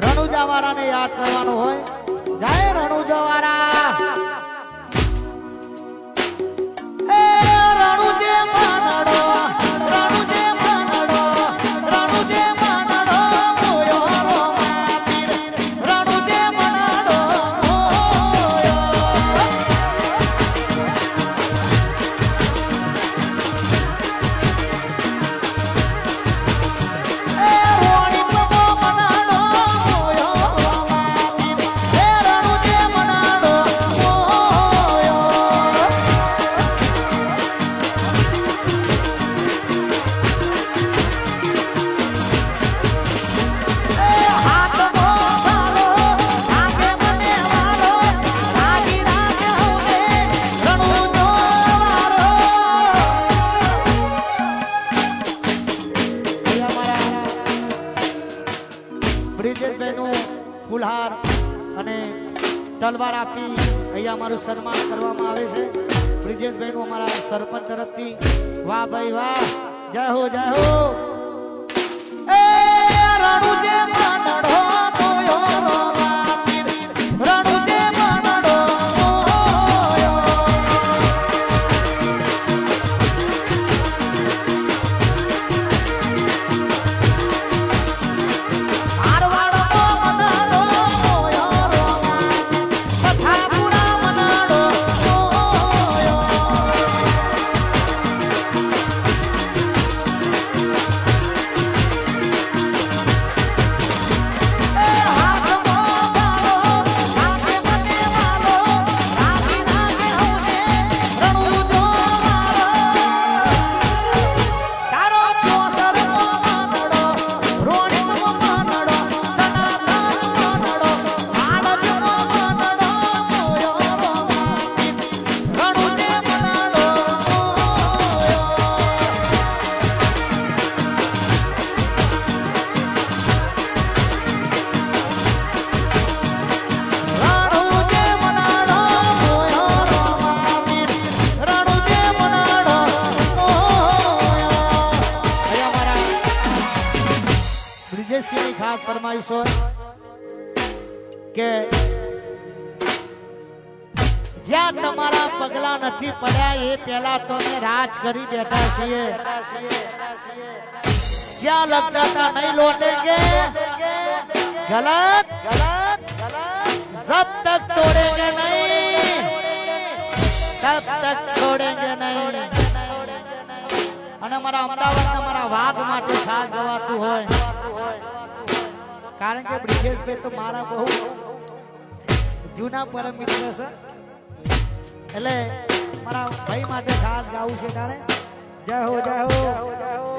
રણુજાવાળાને યાદ કરવાનું હોય. જય રણુજાવાળા. એ રણુજે માનડો, રણુજે માનડો, રણુજે માનડો મોયો માતીર, રણુજે માનડો મોયો. એ રોણી પગો મનાડો મોયો માતીર, એ રણુજે મનાડો મોયો. બ્રિજેશભાઈ નું ફૂલહાર અને તલવાર આપી અહીંયા અમારું સન્માન કરવામાં આવે છે બ્રિજેશભાઈ નું અમારા સરપંચ તરફથી વાહ ભાઈ વાહ જય હો જય હો એ રણુજે માનડો ખાસ ફરમાઈશ હોય કે જ્યાં તમારા પગલા નથી પડ્યા એ પહેલા તો અમે રાજ કરી બેઠા છીએ જ્યાં લગતા નહીં લौटेंगे गलत जब तक तोड़ेंगे नहीं तब तक छोड़ेंगे नहीं અને અમારા અમદાવાદના અમારા વાઘ માટે ખાસ ગવાતું હોય કારણ કે બ્રિજેશભાઈ તો મારા બહુ જૂના પરમ મિત્ર છે એટલે મારા ભાઈ માટે ખાસ ગાવું છે તારે જય હો જય હો